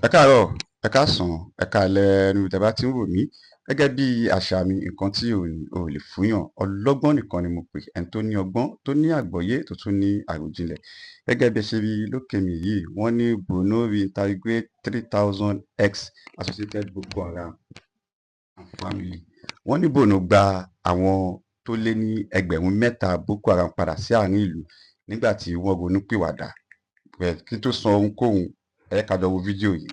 Ẹ káàárọ̀, ẹ káàsán, ẹ káalẹ́ níbi tí ẹ bá ti ń wò mí. Gẹ́gẹ́ bí àṣà mi, nǹkan tí ò lè fúnyàn, ọlọ́gbọ́n nìkan ni mo pè. Ẹni tó ní ọgbọ́n, tó ní àgbọ́yé, tó tún ní àròjinlẹ̀. Gẹ́gẹ́ bí ẹ ṣe rí lókè mi yìí, wọ́n ní Borno Reintergrates 3000 ex-associated Boko Haram and family. Wọ́n ní Borno gba àwọn tó lé ní ẹgbẹ̀rún 3 Boko Haram padà sí àárín ìlú nígbà tí wọ́n ronú pìwàdà. Kí n tó sọ ohunkóhun, ẹ jẹ́ ká jọ wo fídíò yìí.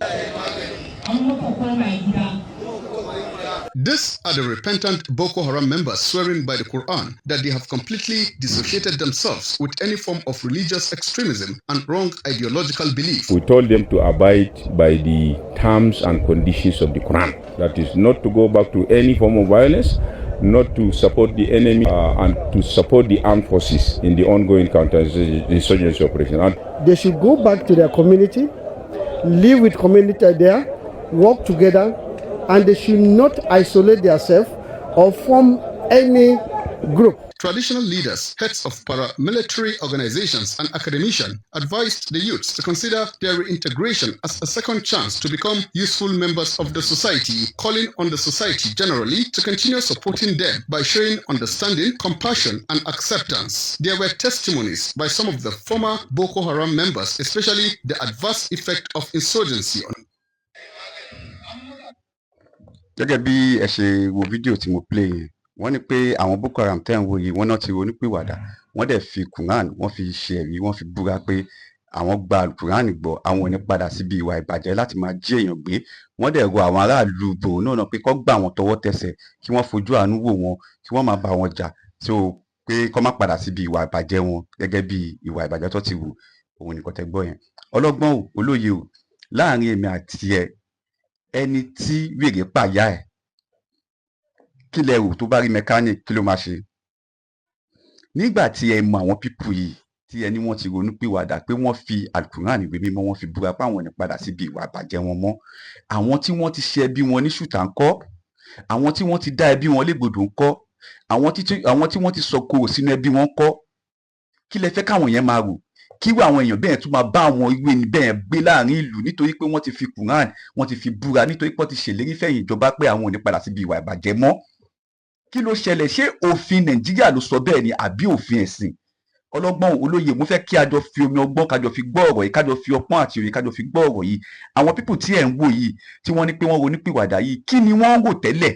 These are the repentant Boko Haram members swearing by the Quran that they have completely dissociated themselves with any form of religious extremism and wrong ideological belief. We told them to abide by the terms and conditions of the Quran. That is, not to go back to any form of violence, not to support the enemy, and to support the armed forces in the ongoing counter-insurgency operation. And they should go back to their community, live with community there, work together, and they should not isolate themselves or form any group. Traditional leaders, heads of paramilitary organizations, and academicians advised the youths to consider their reintegration as a second chance to become useful members of the society, calling on the society generally to continue supporting them by showing understanding, compassion, and acceptance. There were testimonies by some of the former Boko Haram members, especially the adverse effect of insurgency on. Gẹ́gẹ́ bí ẹ ṣe wo fídíò tí mo play yẹn, wọ́n ní pé àwọn Boko Haram tẹ́ ń wò yìí, wọ́n náà ti ronúpìwàdà, wọ́n dẹ̀ fi Quran, wọ́n fi ṣe ẹ̀rí, wọ́n fi búra pé àwọn gba Quran gbọ́, àwọn ò ní padà síbi ìwà ìbàjẹ́ láti máa jí èèyàn gbé. Wọ́n dẹ̀ rọ àwọn aráàlú Borno náà pé kó gbà wọ́n tọwọ́ tẹsẹ̀, kí wọ́n fojú àánú wò wọ́n, kí wọ́n má bá wọn jà, so pé kó má padà síbi ìwà ìbàjẹ́ wọn gẹ́gẹ́ bí ìwà ìbàjẹ́ tó ti wù. Òun nìkan tẹ́ gbọ́ yẹn. Ọlọ́gbọ́n ò, olóye ò, láàrin èmi àti ẹ, ẹni tí wèrè pàyà ẹ̀, kí lẹ rò tó bá rí mechanic, kí ló máa ṣe? Nígbà tí ẹ mọ àwọn pípù yìí, tí ẹni wọ́n ti ronú pìwàdà pé wọ́n fi alukuran ìwé mímọ́, wọ́n fi búra pé àwọn ò ní padà síbi ìwà ìbàjẹ́ wọn mọ́. Àwọn tí wọ́n ti ṣe ẹbí wọn ní ṣùtà ńkọ́? Àwọn tí wọ́n ti dá ẹbí wọn légbodò ńkọ́? Àwọn tí wọ́n ti sọ kòrò sínú ẹbí wọn ńkọ́? Kí lẹ fẹ́ káwọn yẹn máa rò? Kí wọ́n àwọn èèyàn bẹ́ẹ̀ tún máa bá àwọn ìwé ni bẹ́ẹ̀ gbé láàrin ìlú nítorí pé wọ́n ti fi Quran, wọ́n ti fi búra, nítorí pé wọ́n ti ṣèlérí fẹ̀yìn ìjọba pé àwọn ò ní padà síbi ìwà ìbàjẹ́ mọ́. Kí ló ṣẹlẹ̀? Ṣé òfin Nàìjíríà ló sọ bẹ́ẹ̀ ni àbí òfin ẹ̀sìn? Ọlọ́gbọ́n olóye, mo fẹ́ kí a jọ fi omi ọgbọ́n kájọ fi gbọ́ ọ̀rọ̀ yìí, kájọ fi ọpọ́n àti òye kájọ fi gbọ́ ọ̀rọ̀ yìí. Àwọn pípù tí ẹ̀ ń wò yìí, tí wọ́n ní pé wọ́n ronúpìwàdà yìí, kí ni wọ́n ń rò tẹ́lẹ̀?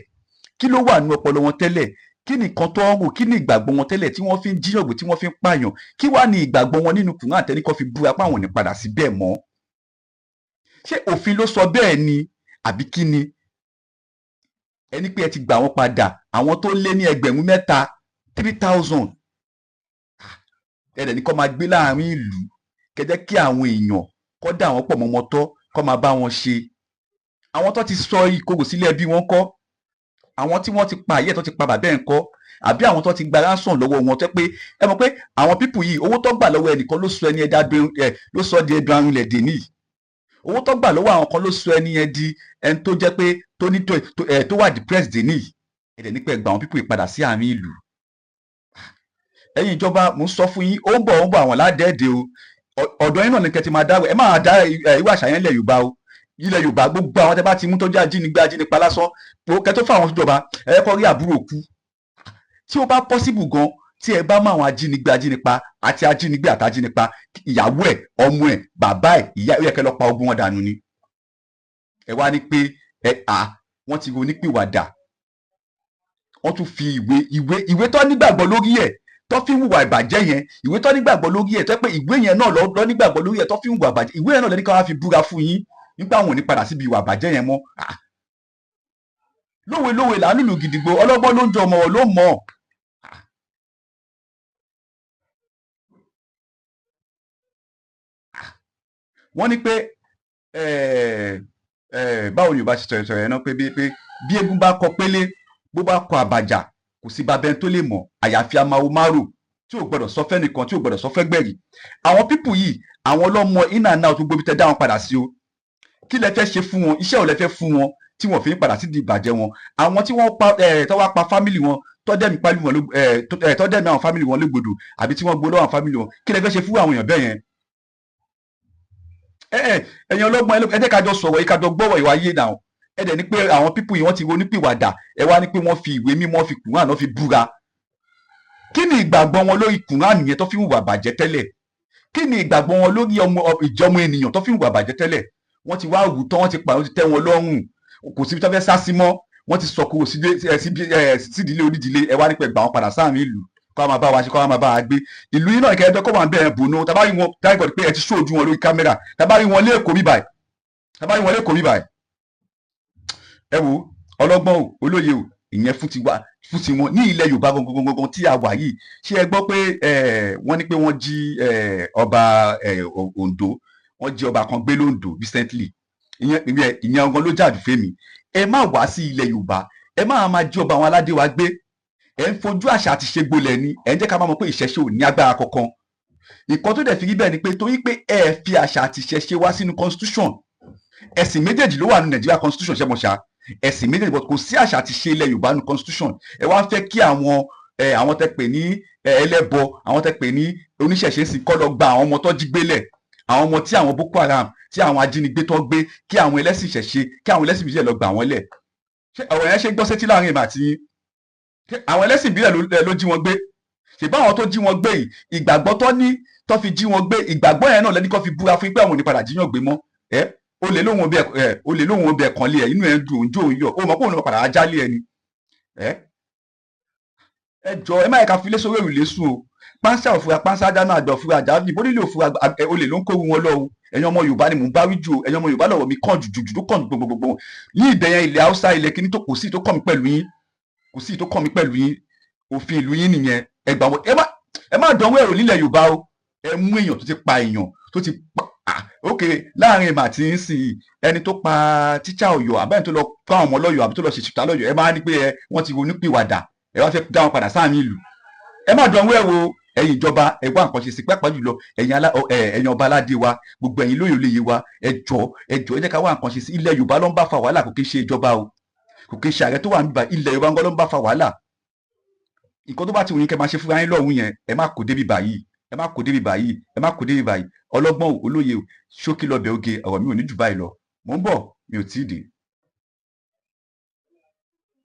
Kí ló wà nínú ọpọlọ wọn tẹ́lẹ̀? Kí ni nǹkan tó ń rò? Kí ni ìgbàgbọ́ wọn tẹ́lẹ̀ tí wọ́n fi ń jíyàn gbé, tí wọ́n fi ń pààyàn? Kí wá ni ìgbàgbọ́ wọn nínú Kùránì àtẹni kan fi búra pé àwọn ò ní padà sí bẹ́ẹ̀ mọ́? Ṣé òfin ló sọ bẹ́ẹ̀ ni àbí kí ni? Ẹni pé ẹ ti gbà wọ́n padà, àwọn tó lé ní ẹgbẹ̀rún 3 3000, ẹ̀dẹ̀ ní kó máa gbé láàrin ìlú, kẹ́jẹ́ kí àwọn èèyàn kó dà wọ́n pọ̀ mọ́mọ́ tọ́, kó máa bá wọn ṣe. Àwọn tó ti sọ ìkorò sílé ẹbí wọn kọ́? Àwọn tí wọ́n ti pa àyè tó ti pa bàbá ẹ̀ ńkọ́? Àbí àwọn tó ti gba ransom lọ́wọ́ wọn tó pé ẹ mọ̀ pé àwọn pípù yìí, owó tó gbà lọ́wọ́ ẹnìkan ló sọ ẹni ló sọ di ẹdun arúnlẹ̀ dè níyì. Owó tó gbà lọ́wọ́ àwọn kan ló sọ ẹni yẹn di ẹni tó jẹ́ pé tó wà depressed dè níyì. Ẹ̀dẹ̀ nípa ẹgbà àwọn pípù ìpadà sí àárín ìlú. Ẹ̀yin ìjọba, mò ń sọ fún yín, ó ń bọ̀ àwọn ládẹ́ẹ̀dẹ̀ o. Ọ̀dọ̀ yín náà ni kẹ́ ti máa dáwọ̀, ẹ máa dá ìwé àṣà yẹn ilẹ̀ Yorùbá o. Ilẹ̀ Yorùbá, gbogbo àwọn tẹ́ bá ti mú tó jẹ́ ajínigbé, ajínipa lásán, kẹ́ tó fún àwọn ìjọba, ẹ kọ́ rí àbúrò kú. Tí ó bá possible gan, tí ẹ bá mú àwọn ajínigbé, ajínipa àti ajínigbé àti ajínipa, ìyàwó ẹ̀, ọmọ ẹ̀, bàbá ẹ̀, ìyá ẹ̀, kẹ́ lọ pa ogun wọn dànù ni. Ẹ wá ní pé wọ́n ti ronúpìwàdà. Wọ́n tún fi ìwé tó nígbàgbọ́ lórí ẹ̀ tó fi ń hùwà ìbàjẹ́ yẹn, ìwé tó nígbàgbọ́ lórí ẹ̀ tó pé ìwé yẹn náà lọ nígbàgbọ́ lórí ẹ̀ tó fi ń hùwà ìbàjẹ́, ìwé yẹn náà lẹ́ni ká wá fi búra fún yín nígbà wọn ò ní padà síbi ìwà ìbàjẹ́ yẹn mọ́. Lówe làánú gidigbo, ọlọ́gbọ́n ló ń jọ ọmọ ló mọ̀. Wọ́n ní pé báwo ni Yorùbá ṣe sọ̀rọ̀ yẹn náà pé bí eégún bá kọ pélé, bó bá kọ àbàjá, kò sí babẹ́ tó lè mọ̀, àyàfi amáwo márò tí ò gbọ́dọ̀ sọ fẹ́ nìkan, tí ò gbọ́dọ̀ sọ fẹ́ gbẹ̀rì. Àwọn pípù yìí, àwọn ọlọ́mọ in and out gbogbo tẹ́ dá wọn padà sí o. Kí lẹ fẹ́ ṣe fún wọn? Iṣẹ́ ò lẹ fẹ́ fún wọn tí wọ́n fi ń padà sí di ìbàjẹ́ wọn? Àwọn tí wọ́n wá pa fámìlì wọn, tọ́dẹ̀mí àwọn fámìlì wọn légbodò, àbí tí wọ́n gbó lọ́wọ́ àwọn fámìlì wọn, kí lẹ fẹ́ ṣe fún àwọn èèyàn bẹ́ẹ̀ yẹn? ẹ̀yin ọlọ́gbọ́n ẹ jẹ́ ká jọ sọ̀rọ̀ yìí ká jọ gbọ́rọ̀ ìwà ayé náà ẹ dẹ̀ ní pé àwọn pípù yìí wọ́n ti ronúpìwàdà ẹ wá ní pé wọ́n fi ìwé mímọ́ fi kùrán náà fi búra kí ni ìgbàgbọ́ wọn lórí kùrán nìyẹn tó fi hùwà bàjẹ́ tẹ́lẹ̀ kí ni ìgbàgbọ́ wọn lórí ìjọmọ ènìyàn tó fi hùwà bàjẹ́ tẹ́lẹ̀ wọ́n ti wá wù tán wọ́n ti pa wọ́n ti tẹ́ wọn lọ́rùn kò síbi tó fẹ́ sá sí mọ́ wọ́n ti sọ kúrò sídìílé onídìílé ẹ wá ní pé gbà wọn padà sáàrin ìlú kọ́ máa bá wa ṣe kọ́ máa bá wa gbé ìlú yìí náà ìkẹyẹ́dọ́ kọ́ máa bẹ̀rẹ̀ bùnú tábàrí wọn dáìgọ̀ pé ẹ ti ṣóòjú wọn lórí kámẹ́rà tábàrí wọn lẹ́ẹ̀kọ́ bíbáyìí ẹ wo ọlọ́gbọ́n o olóye o ìyẹn fún tiwọn ní ilẹ̀ Yorùbá gangan tí a wà yìí ṣé ẹ gbọ́ pé wọ́n ní pé wọ́n jí ọba Ondo wọ́n jí ọba kan gbé lóńdó recently ìyẹn ọgán ló jáde fẹ́mi ẹ má wá sí ilẹ̀ Yorùbá ẹ má máa jí ọba àwọn aládé wa gbé ẹ ń fojú àṣà àti ṣe gbolẹ̀ ni ẹ ń jẹ́ ká máa mọ̀ pé ìṣẹ̀ṣe ò ní agbára kankan nǹkan tó dẹ̀ fi rí bẹ́ẹ̀ ni pé torí pé ẹ fi àṣà àti ìṣẹ̀ṣe wá sínú constitution ẹ̀sìn méjèèjì ló wà ní Nàìjíríà constitution ṣẹ́mọ̀ṣá ẹ̀sìn méjèèjì but kò sí àṣà àti ṣe ilẹ̀ Yorùbá ní constitution ẹ wá fẹ́ kí àwọn tẹ́ pè ní ẹlẹ́bọ àwọn tẹ́ pè ní oníṣẹ̀ṣe sì kọ́ lọ gba àwọn ọmọ tó jí gbélẹ̀ àwọn ọmọ tí àwọn Boko Haram tí àwọn ajínigbé tó gbé kí àwọn ẹlẹ́sìn ìṣẹ̀ṣe kí àwọn ẹlẹ́sìn ìbílẹ̀ lọ gbà wọ́n lẹ̀ ṣé ọ̀rọ̀ yẹn ṣe gbọ́ sétí láàrin èmi àti àwọn ẹlẹ́sìn ìbílẹ̀ ló jí wọn gbé ṣèbá àwọn tó jí wọn gbé yìí ìgbàgbọ́ tó fi jí wọn gbé ìgbàgbọ́ yẹn náà lẹ́ni kó fi búra fún pé àwọn ò ní padà jíyàn gbé mọ́ olè lóhun ọbẹ̀ kan lé ẹ inú ẹ ń dùn ojú òun yọ ó mọ̀ pé òun lọ padà ajá lé ẹni ẹ jọ ẹ má yẹ ká fi lé sórí òrùlé sùn o pánsá òfurá pánsá dáná àgbà òfurá àjà níbo nílé òfurá olè ló ń kó wọn lọ́wọ́ ẹ̀yin ọmọ Yorùbá ni mò ń bá wí jù o ẹ̀yin ọmọ Yorùbá lọ́wọ́ mi kàn jù tó kàn gbogbogbò ní ìbẹ̀yẹn ilẹ̀ Haúsá ilẹ̀ kíní tó kò sí tó kàn mí pẹ̀lú yín kò sí tó kàn mí pẹ̀lú yín òfin ìlú yín nìyẹn ẹgbà wọn ẹ má dánwó ẹ̀rọ nílẹ̀ Yorùbá o ẹ mú èèyàn tó ti pa èèyàn tó ti pa ok láàrin èèmà tí ń sìn ẹni tó pa tíṣà Ọ̀yọ́ àbẹ́ni tó lọ pa ọmọ lọ́yọ̀ àbí tó lọ ṣe ṣùtà lọ́yọ̀ ẹ máa ní pé wọ́n ti ronúpìwàdà ẹ wá fẹ́ dá wọn padà sáàmì ìlú ẹ má dánwó ẹ̀ wo ẹ̀yin ìjọba ẹ wá nǹkan ṣe sí pàápàá jùlọ ẹ̀yin ọba aládé wa gbogbo ẹ̀yin lóyè olóye wa ẹ jọ̀ọ́ ẹ jẹ́ ká wá nǹkan ṣe sí ilẹ̀ Yorùbá ló ń bá fa wàhálà kò kí ń ṣe ìjọba o kò kí ń ṣe ààrẹ tó wà níbà ilẹ̀ Yorùbá ló ń bá fa wàhálà nǹkan tó bá ti wù yín kẹ́ máa ṣe fúnra yín lọ́hùn yẹn ẹ má kó débi báyìí ọlọ́gbọ́n olóye ṣókí lọ́bẹ̀ oge ọ̀rọ̀ mi ò ní jù báyìí lọ mò ń bọ̀ mi ò tí ì dé.